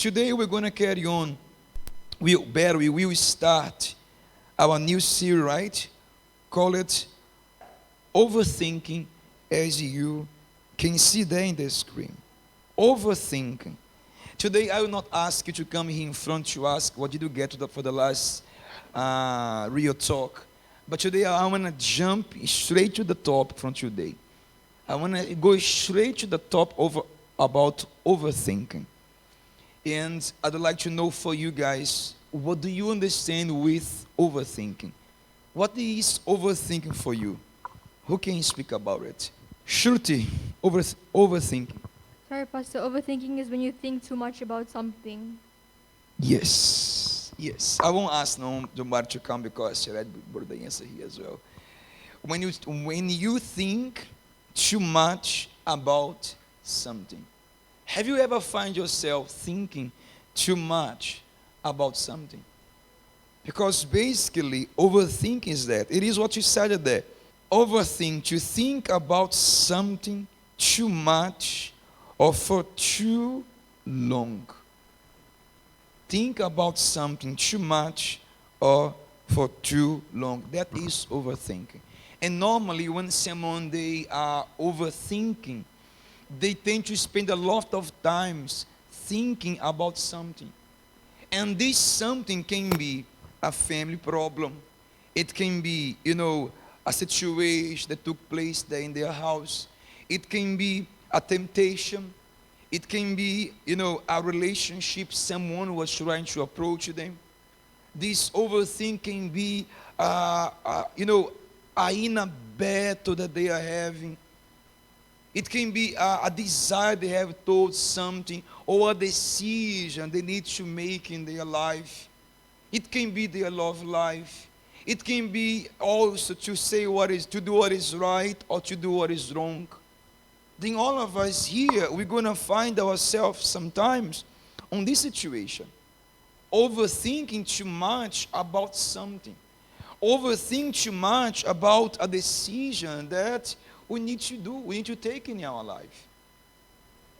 today we're going to carry on. We will start our new series, right? Call it Overthinking, as you can see there in the screen. Overthinking. Today I will not ask you to come here in front to ask what did you get for the last real talk. But today I want to jump straight to the top from today. I want to go straight to the top about overthinking. And I'd like to know for you guys, what do you understand with overthinking? What is overthinking for you? Who can speak about it? Shruti, overthinking. Sorry, Pastor. Overthinking is when you think too much about something. Yes. I won't ask nobody to come because she read the answer here as well. When you think too much about something. Have you ever find yourself thinking too much about something? Because basically, overthinking is that. It is what you said there. Overthink, to think about something too much or for too long. Think about something too much or for too long. That is overthinking. And normally when someone they are overthinking, they tend to spend a lot of times thinking about something. And this something can be a family problem. It can be, a situation that took place there in their house. It can be a temptation. It can be, a relationship someone was trying to approach them. This overthinking can be, a inner battle that they are having. It can be a desire they have towards something or a decision they need to make in their life. It can be their love life. It can be also to do what is right or to do what is wrong. Then all of us here, we're going to find ourselves sometimes on this situation. Overthinking too much about something. Overthink too much about a decision that we need to do, we need to take in our life.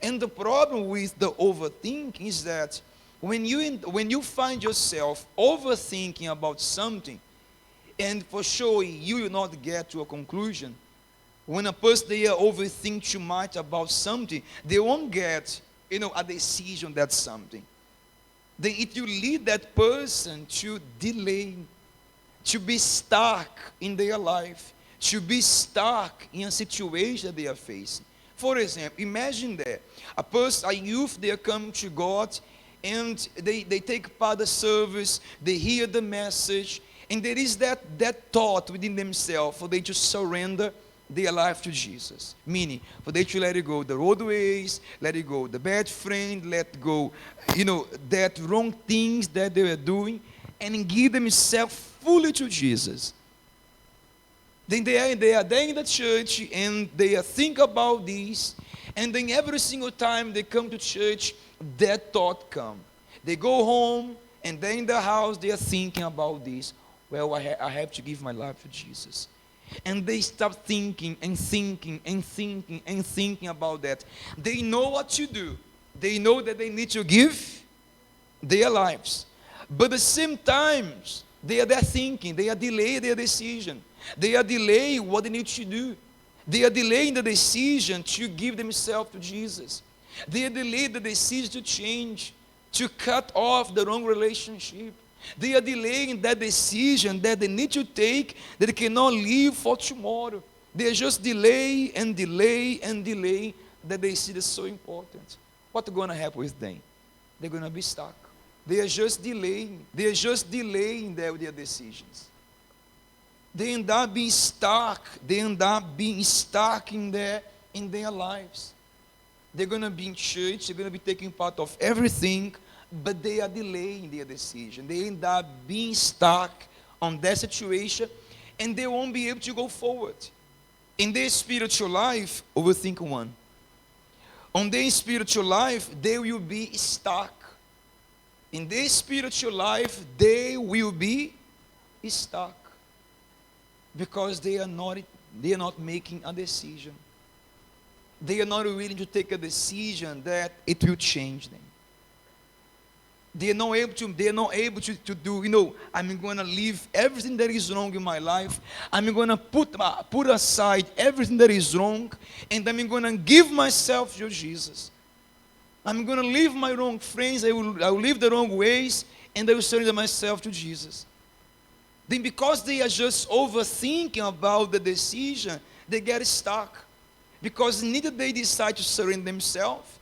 And the problem with the overthinking is that when you find yourself overthinking about something, and for sure you will not get to a conclusion. When a person they overthink too much about something, they won't get, a decision that's something. Then it will lead that person to delay, to be stuck in their life, to be stuck in a situation they are facing. For example, imagine that a youth, they come to God and they take part of the service, they hear the message, and there is that thought within themselves for them to surrender their life to Jesus. Meaning, for them to let it go the roadways, let it go the bad friend, let go, that wrong things that they are doing, and give themselves fully to Jesus. Then they are there in the church and they think about this, and then every single time they come to church, that thought comes. They go home and then in the house they are thinking about this. Well, I have to give my life to Jesus. And they start thinking and thinking and thinking and thinking about that. They know what to do. They know that they need to give their lives. But at the same time, they are there thinking, they are delaying their decision. They are delaying what they need to do. They are delaying the decision to give themselves to Jesus. They are delaying the decision to change, to cut off the wrong relationship. They are delaying that decision that they need to take that they cannot leave for tomorrow. They are just delay and delay and delay that they see that's so important. What's going to happen with them? They're going to be stuck. They are just delaying. They are just delaying their decisions. They end up being stuck. They end up being stuck in their lives. They're going to be in church. They're going to be taking part of everything, but they are delaying their decision. They end up being stuck on that situation, and they won't be able to go forward. In their spiritual life, overthink one. On their spiritual life, they will be stuck. In their spiritual life, they will be stuck. Because they are not making a decision. They are not willing to take a decision that it will change them. They're not able to do, I'm going to leave everything that is wrong in my life. I'm going to put aside everything that is wrong, and I'm going to give myself to Jesus. I'm going to leave my wrong friends. I will leave the wrong ways, and I will surrender myself to Jesus. Then because they are just overthinking about the decision, they get stuck. Because neither they decide to surrender themselves,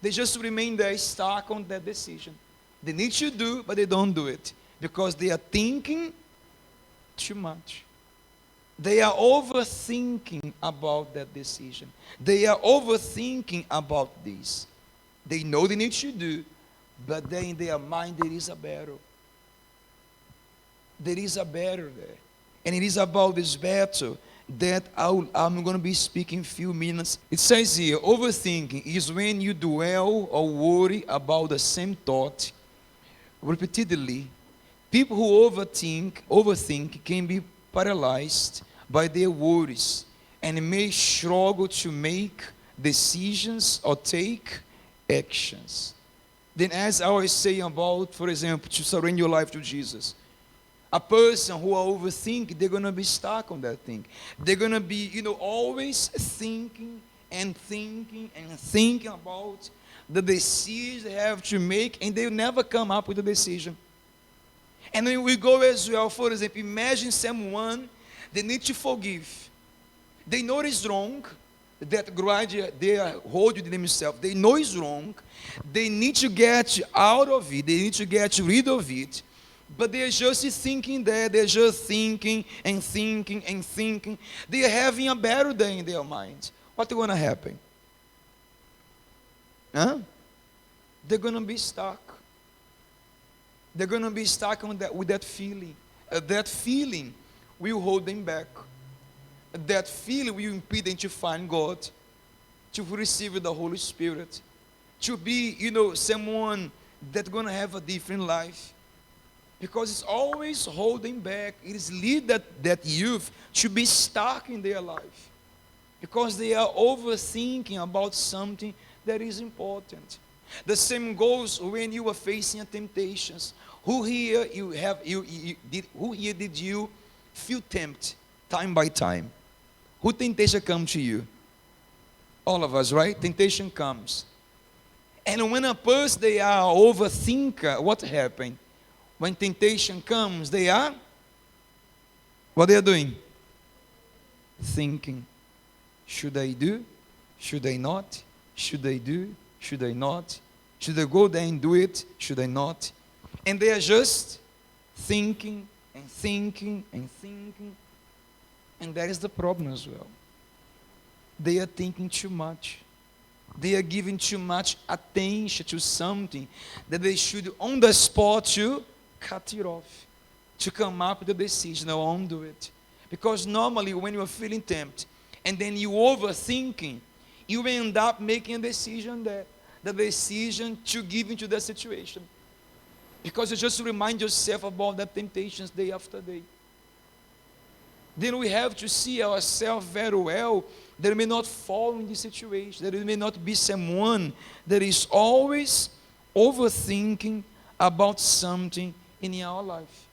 they just remain there stuck on that decision. They need to do, but they don't do it. Because they are thinking too much. They are overthinking about that decision. They are overthinking about this. They know they need to do, but then in their mind there is a battle. There is a battle there. And it is about this battle that I'm going to be speaking a few minutes. It says here, overthinking is when you dwell or worry about the same thought repeatedly. People who overthink can be paralyzed by their worries and may struggle to make decisions or take actions. Then, as I was saying about, for example, to surrender your life to Jesus, a person who are overthinking, they're going to be stuck on that thing. They're going to be, always thinking and thinking and thinking about the decisions they have to make, and they'll never come up with a decision. And then we go as well, for example, imagine someone, they need to forgive. They know it's wrong, that grudge they hold to themselves. They know it's wrong. They need to get out of it. They need to get rid of it. But they're just thinking there. They're just thinking and thinking and thinking. They're having a battle there in their mind. What's going to happen? They're going to be stuck. They're going to be stuck with that feeling. That feeling will hold them back. That feeling will impede them to find God, to receive the Holy Spirit, to be, someone that's going to have a different life. Because it's always holding back. It is lead that youth to be stuck in their life. Because they are overthinking about something that is important. The same goes when you are facing temptations. Who here did you feel tempted time by time? Who temptation comes to you? All of us, right? Temptation comes. And when a person, they are overthinker, what happened? When temptation comes, what they are doing? Thinking. Should I do? Should I not? Should I do? Should I not? Should I go there and do it? Should I not? And they are just thinking and thinking and thinking. And that is the problem as well. They are thinking too much. They are giving too much attention to something that they should on the spot to cut it off. To come up with a decision, no, I won't do it. Because normally when you are feeling tempted and then you overthinking, you end up making a decision there. The decision to give into that situation. Because you just remind yourself about the temptations day after day. Then we have to see ourselves very well that we may not fall in this situation, that we may not be someone that is always overthinking about something in our life.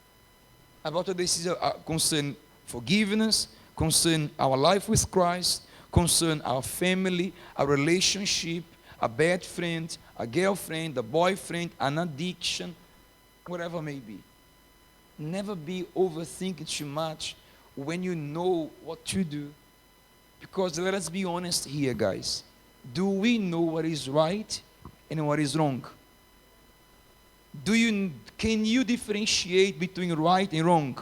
About a decision concern forgiveness, concern our life with Christ, concern our family, our relationship, a bad friend, a girlfriend, a boyfriend, an addiction, whatever it may be. Never be overthinking too much when you know what to do. Because let us be honest here, guys. Do we know what is right and what is wrong? Can you differentiate between right and wrong?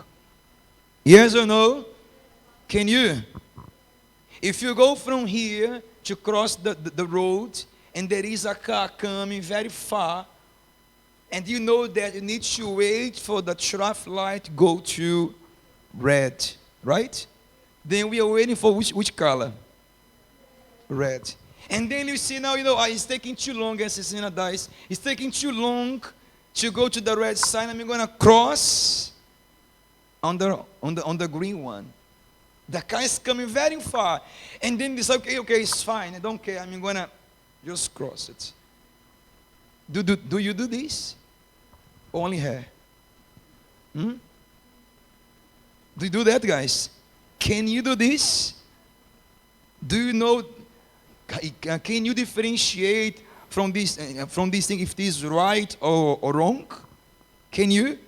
Yes or no? Can you? If you go from here to cross the road and there is a car coming very far, and you know that you need to wait for the traffic light to go to red, right? Then we are waiting for which color? Red. And then you see now, it's taking too long, as Cecina dies. It's taking too long to go to the red sign. I'm going to cross on the green one. The car is coming very far. And then they say, okay, it's fine. I don't care. I'm going to just cross it. Do you do this? Only hair. Hmm? Do you do that, guys? Can you do this? Do you know? Can you differentiate from this thing if it is right or wrong? Can you?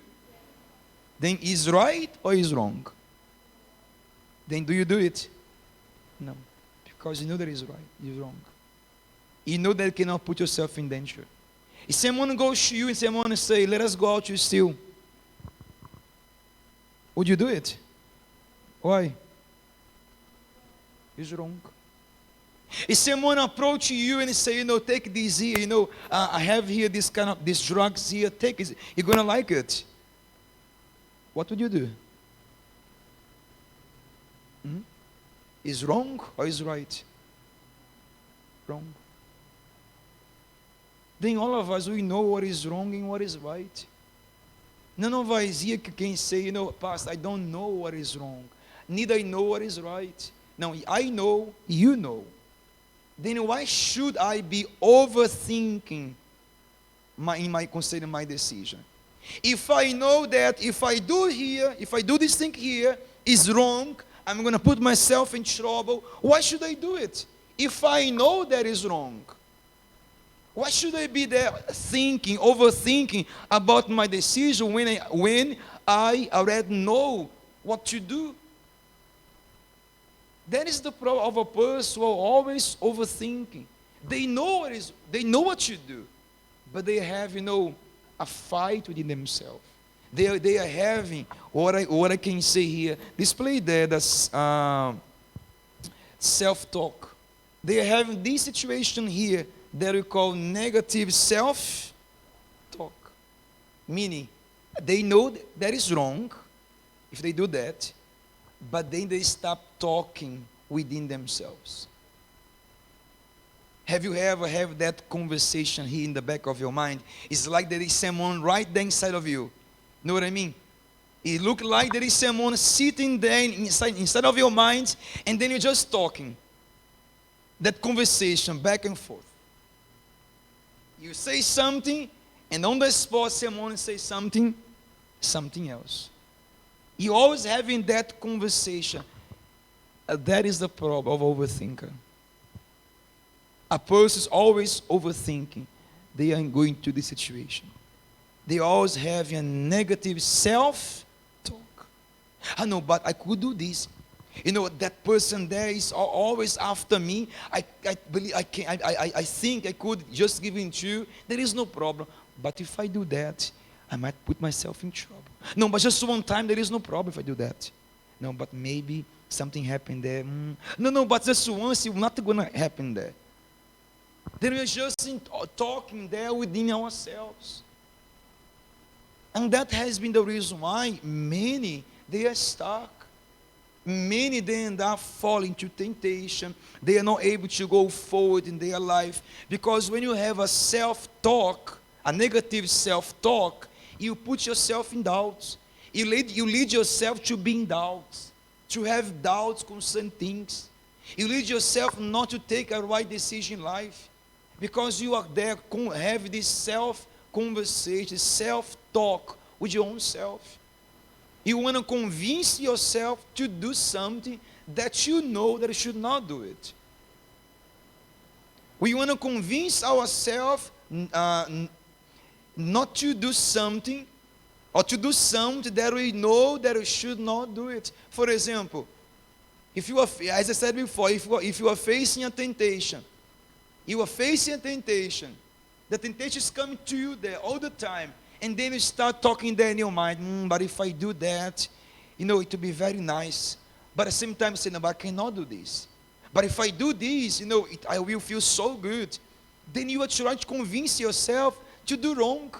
Then is right or is wrong? Then do you do it? No, because you know that is right, is wrong. You know that you cannot put yourself in danger. If someone goes to you and someone say, "Let us go out to steal," would you do it? Why? It's wrong. If someone approach you and say, take this here, I have here these drugs here, take it, you're gonna like it. What would you do? Is wrong or is right? Wrong. Then all of us, we know what is wrong and what is right. None of us here can say, Pastor, I don't know what is wrong. Neither I know what is right. Now, I know, you know. Then why should I be overthinking considering my decision? If I know that if I do this thing here is wrong, I'm going to put myself in trouble, why should I do it? If I know that is wrong, why should I be there overthinking about my decision when I already know what to do? That is the problem of a person who are always overthinking. They know what to do, but they have, a fight within themselves. They are having what I can say here. Display there that's self-talk. They are having this situation here that we call negative self-talk. Meaning, they know that is wrong if they do that, but then they stop talking within themselves. Have you ever had that conversation here in the back of your mind? It's like there is someone right there inside of you. Know what I mean? It looks like there is someone sitting there inside of your mind, and then you're just talking. That conversation back and forth. You say something, and on the spot someone says something else. You always having that conversation. That is the problem of overthinker. A person is always overthinking. They are going to the situation. They always have a negative self-talk. I know, but I could do this. That person there is always after me. I think I could just give in to you. There is no problem. But if I do that, I might put myself in trouble. No, but just one time, there is no problem if I do that. No, but maybe something happened there. No, but just once, it's not going to happen there. Then we're just talking there within ourselves. And that has been the reason why many, they are stuck. Many, they end up falling to temptation. They are not able to go forward in their life. Because when you have a self-talk, a negative self-talk, you put yourself in doubts. You lead yourself to be in doubts, to have doubts concerning things. You lead yourself not to take a right decision in life, because you are there, have this self-conversation, self-talk with your own self. You want to convince yourself to do something that you know that you should not do it. We want to convince ourselves not to do something, or to do something that we know that we should not do it. For example, if you are, as I said before, if you are facing a temptation, the temptation is coming to you there all the time, and then you start talking there in your mind, but if I do that, it will be very nice. But at the same time, you say, no, but I cannot do this. But if I do this, I will feel so good. Then you are trying to convince yourself to do wrong.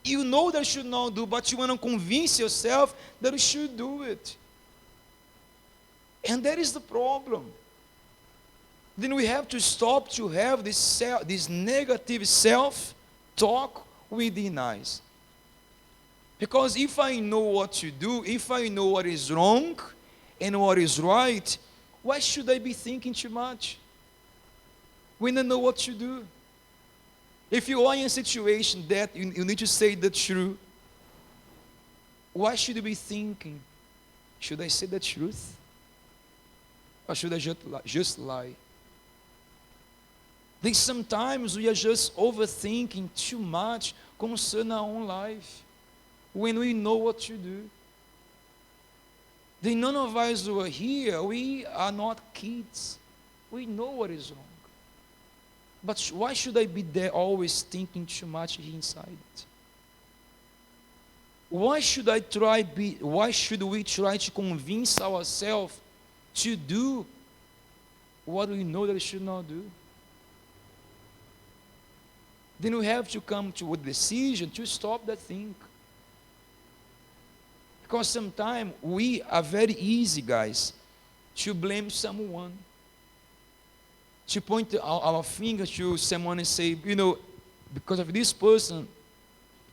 You know that you should not do, but you want to convince yourself that you should do it. And that is the problem. Then we have to stop to have this negative self-talk within us. Because if I know what to do, if I know what is wrong and what is right, why should I be thinking too much when I know what to do? If you are in a situation that you need to say the truth, what should you be thinking? Should I say the truth? Or should I just lie? Then sometimes we are just overthinking too much concerning our own life when we know what to do. Then none of us who are here, we are not kids. We know what is wrong. But why should I be there always thinking too much inside? Why should we try to convince ourselves to do what we know that we should not do? Then we have to come to a decision to stop that thing. Because sometimes we are very easy, guys, to blame someone. To point our finger to someone and say, because of this person,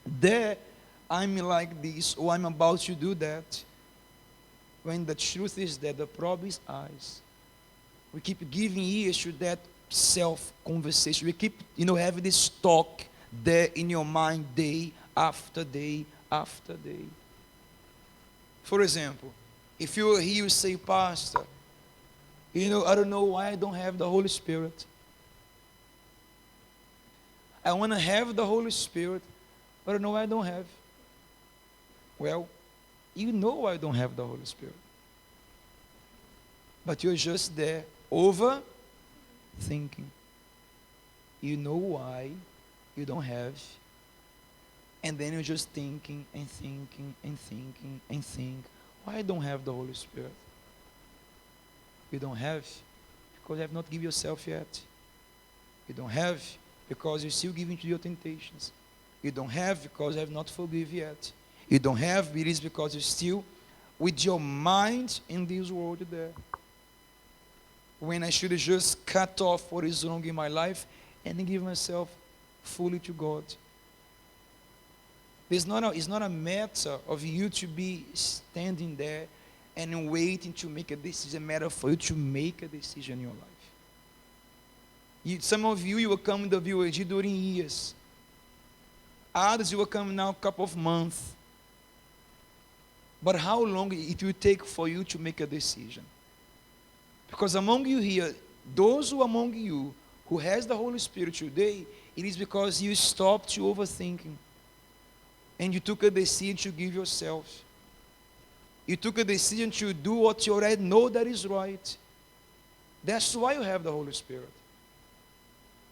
there I'm like this, or I'm about to do that. When the truth is that the problem is us. We keep giving ears to that self-conversation. We keep, having this talk there in your mind day after day after day. For example, if you are here, you say, Pastor, I don't know why I don't have the Holy Spirit. I want to have the Holy Spirit, but I don't know why I don't have. Well, you know why I don't have the Holy Spirit. But you're just there overthinking. You know why you don't have. And then you're just thinking and thinking and thinking and think, why I don't have the Holy Spirit? You don't have because you have not given yourself yet. You don't have because you're still giving to your temptations. You don't have because you have not forgiven yet. You don't have, it is because you're still with your mind in this world there. When I should just cut off what is wrong in my life and give myself fully to God. It's not a matter of you to be standing there and waiting to make a decision. It's a matter for you to make a decision in your life. Some of you will come to the village during years. Others, you will come now a couple of months. But how long it will take for you to make a decision? Because among you here, those who among you who has the Holy Spirit today, it is because you stopped to overthinking. And you took a decision to give yourself. You took a decision to do what you already know that is right. That's why you have the Holy Spirit.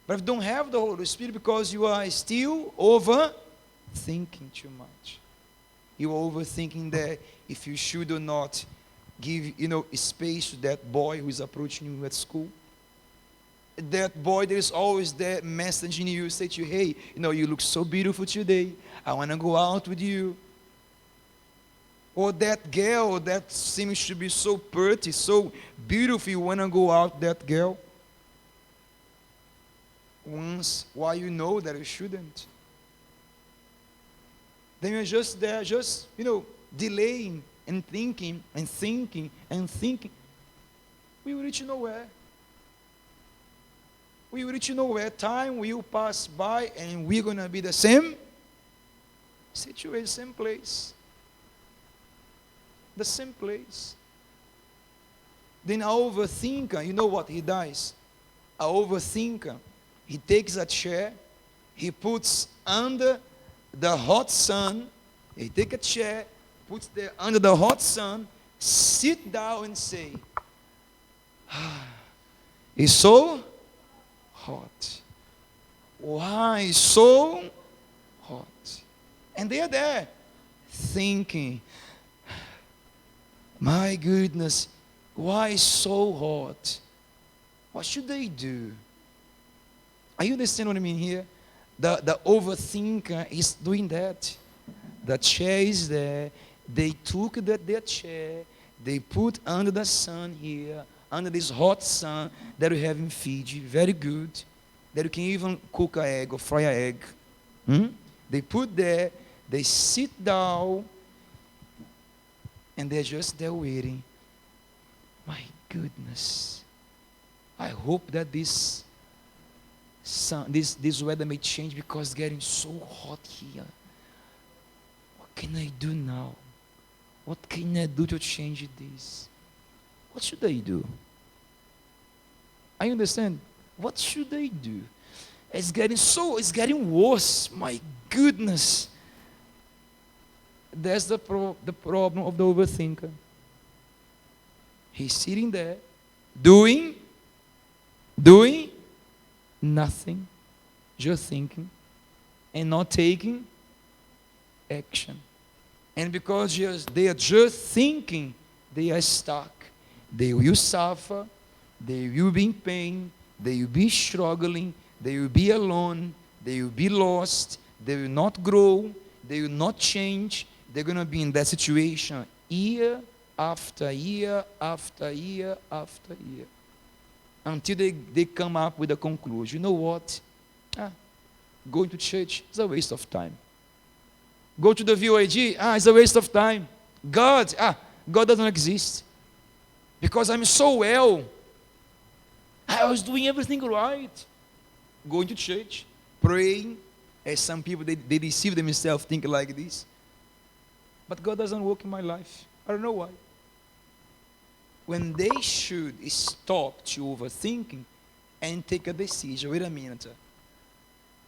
But if you don't have the Holy Spirit because you are still overthinking too much. You are overthinking that if you should or not give, space to that boy who is approaching you at school. That boy that is always there messaging you, say to you, hey, you look so beautiful today. I want to go out with you. Or that girl that seems to be so pretty, so beautiful, you want to go out with that girl. Once, why you know that you shouldn't. Then you're just there, delaying and thinking and thinking and thinking. We will reach nowhere. We will reach nowhere. Time will pass by and we're going to be the same situation, same place. The same place. Then an overthinker, you know what he does? An overthinker, he takes a chair, he puts under the hot sun, he takes a chair, puts there under the hot sun, sit down and say, it's so hot. Why so hot? And they're there thinking, my goodness, why so hot? What should they do? Are you understand what I mean here? The overthinker is doing that. The chair is there. They took their chair. They put under the sun here, under this hot sun that we have in Fiji. Very good. That you can even cook an egg or fry an egg. They put there. They sit down. And they're just there waiting. My goodness. I hope that this This weather may change because it's getting so hot here. What can I do now? What can I do to change this? What should I do? I understand. What should I do? It's getting worse. My goodness. That's the problem of the overthinker. He's sitting there, doing nothing, just thinking, and not taking action. And because they are just thinking, they are stuck. They will suffer, they will be in pain, they will be struggling, they will be alone, they will be lost, they will not grow, they will not change. They're going to be in that situation year after year after year after year, until they come up with a conclusion. You know what? Going to church is a waste of time. Go to the VOAG, it's a waste of time. God doesn't exist. Because I'm so well. I was doing everything right. Going to church, praying, as some people, they deceive themselves thinking like this. But God doesn't work in my life. I don't know why. When they should stop to overthinking and take a decision. Wait a minute.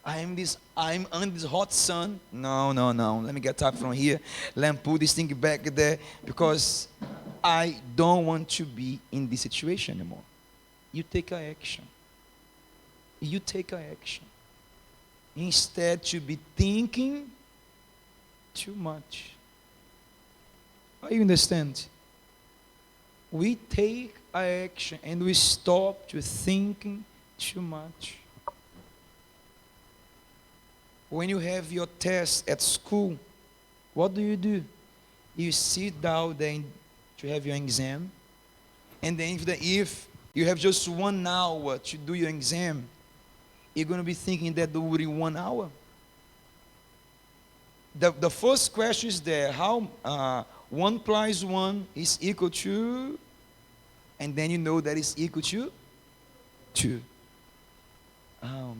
I'm under this hot sun. No. Let me get up from here. Let me put this thing back there. Because I don't want to be in this situation anymore. You take an action. You take an action. Instead to be thinking too much. You understand? We take action and we stop to thinking too much. When you have your test at school, what do? You sit down then to have your exam, and then if you have just 1 hour to do your exam, you're going to be thinking that during 1 hour. The first question is there, how 1 plus 1 is equal to, and then you know that it's equal to 2.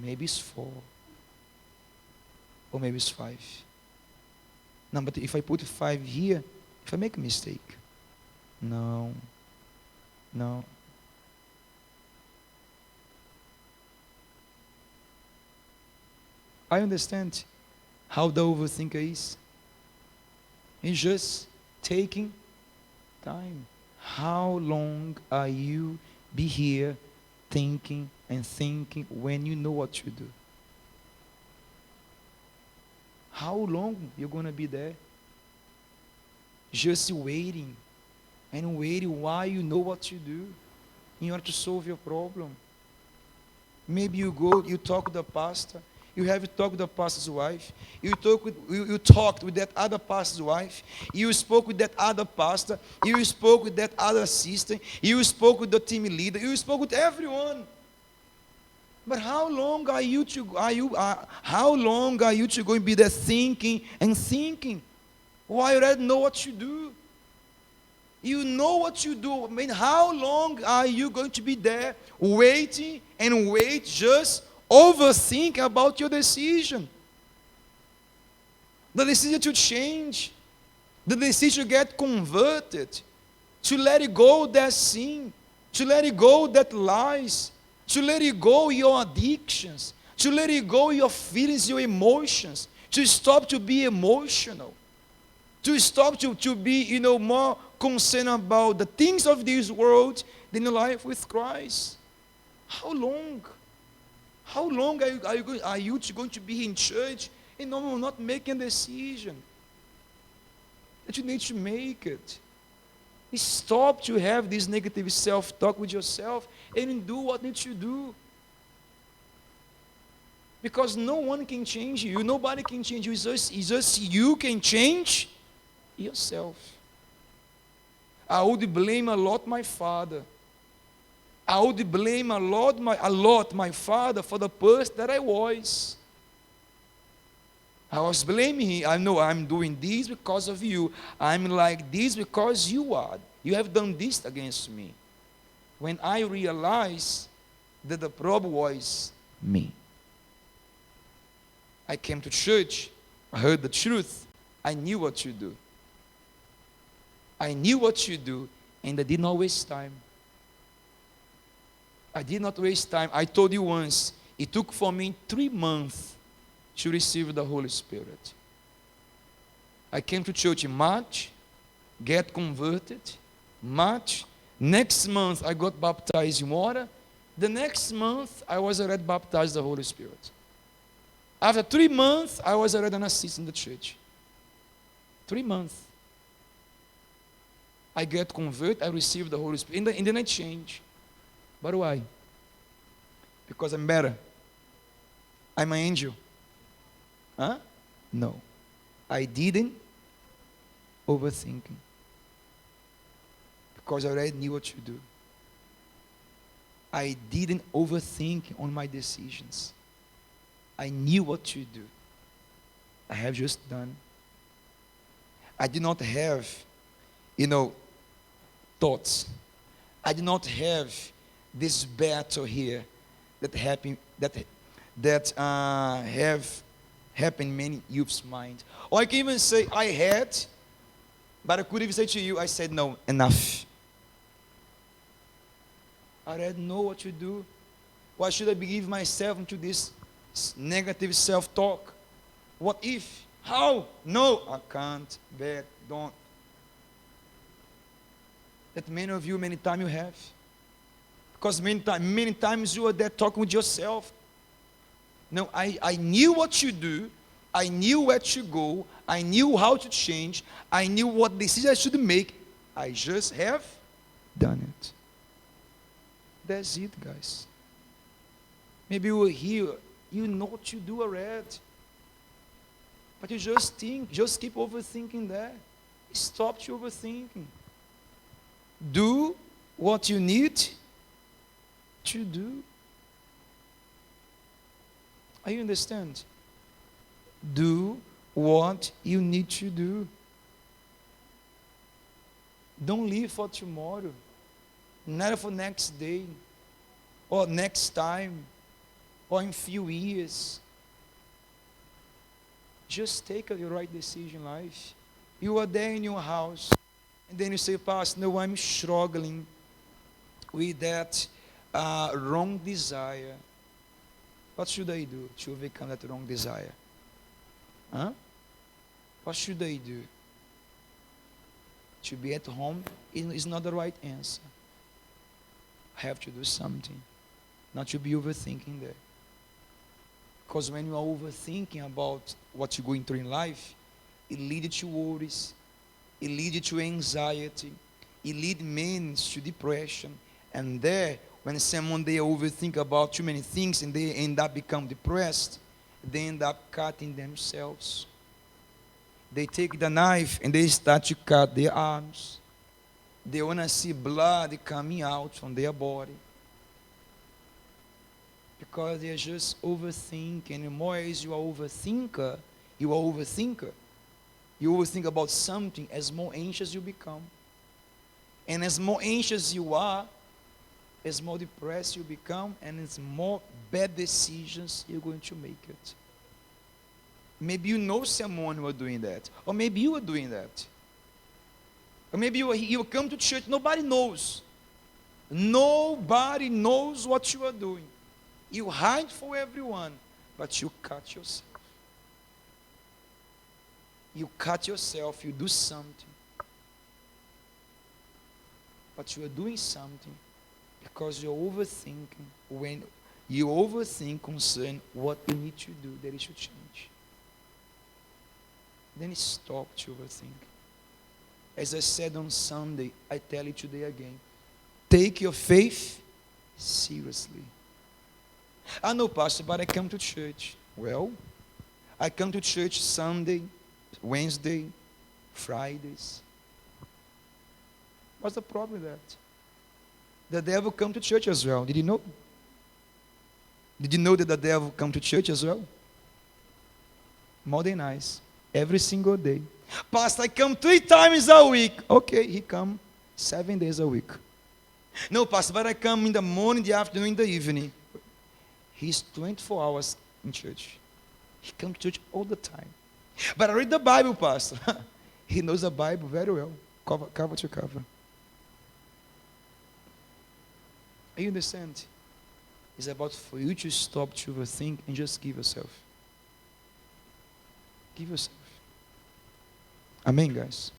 Maybe it's 4. Or maybe it's 5. No, but if I put 5 here, if I make a mistake, no. I understand how the overthinker is. He's just taking time. How long are you be here thinking and thinking when you know what to do? How long you're going to be there? Just waiting and waiting while you know what to do in order to solve your problem. Maybe you talk with the pastor. You have talked with the pastor's wife. You talked with that other pastor's wife. You spoke with that other pastor. You spoke with that other assistant. You spoke with the team leader. You spoke with everyone. But how long are you to going to be there thinking and thinking? Why you already know what you do? You know what you do. I mean, how long are you going to be there waiting and wait, just overthink about your decision? The decision to change, the decision to get converted, to let it go that sin, to let it go that lies, to let it go your addictions, to let it go your feelings, your emotions, to stop to be emotional, to stop to be, more concerned about the things of this world than your life with Christ. How long? How long are you going to be in church and not making a decision that you need to make it? Stop to have this negative self-talk with yourself and do what needs to do. Because no one can change you. Nobody can change you. It's just you can change yourself. I would blame a lot my father. I would blame a lot my father for the person that I was. I was blaming him. I know I'm doing this because of you. I'm like this because you are. You have done this against me. When I realized that the problem was me. I came to church. I heard the truth. I knew what to do. I knew what to do, and I did not waste time. I did not waste time. I told you once, it took for me 3 months to receive the Holy Spirit. I came to church in March, get converted, March. Next month, I got baptized in water. The next month, I was already baptized in the Holy Spirit. After 3 months, I was already an assistant in the church. 3 months. I get converted, I receive the Holy Spirit, and then I change. But why? Because I'm better. I'm an angel. Huh? No. I didn't overthinking. Because I already knew what to do. I didn't overthink on my decisions. I knew what to do. I have just done. I did not have, thoughts. I did not have this battle here that have happened in many youth's minds. Or I can even say I had, but I could even say to you, I said no, enough. I already know what to do. Why should I give myself into this negative self-talk? What if? How? No, I can't, bet, don't. That many of you, many times you have. Because many times you are there talking with yourself. No, I knew what to do. I knew where to go. I knew how to change. I knew what decision I should make. I just have done it. That's it, guys. Maybe you are here. You know what to do already. But you just think, just keep overthinking there. Stop to overthinking. Do what you need to do. Are you understand? Do what you need to do. Don't live for tomorrow. Not for next day. Or next time. Or in few years. Just take the right decision in life. You are there in your house. And then you say, Pastor, no, I'm struggling with that wrong desire. What should I do to overcome that wrong desire? Huh? What should I do? To be at home is not the right answer. I have to do something. Not to be overthinking there. Because when you are overthinking about what you're going through in life, it leads to worries. It leads to anxiety. It leads men to depression. And there, when someone they overthink about too many things and they end up become depressed, they end up cutting themselves. They take the knife and they start to cut their arms. They want to see blood coming out from their body. Because they are just overthinking. And the more as you are overthinker, you overthink about something, as more anxious you become. And as more anxious you are, as more depressed you become, and as more bad decisions you're going to make it. Maybe you know someone who are doing that. Or maybe you are doing that. Or maybe you come to church, nobody knows. Nobody knows what you are doing. You hide for everyone, but you cut yourself. You cut yourself, you do something. But you are doing something because you're overthinking. When you overthink concerning what you need to do, that it should change. Then stop to overthink. As I said on Sunday, I tell you today again. Take your faith seriously. I know, Pastor, but I come to church. Well, I come to church Sunday, Wednesday, Fridays. What's the problem with that? The devil come to church as well. Did you know? Did you know that the devil come to church as well? More than nice. Every single day. Pastor, I come 3 times a week. Okay, he come 7 days a week. No, Pastor, but I come in the morning, the afternoon, in the evening. He's 24 hours in church. He comes to church all the time. But I read the Bible, Pastor. He knows the Bible very well, cover to cover. You understand? It's about for you to stop to overthink and just give yourself. Give yourself. Amen, guys.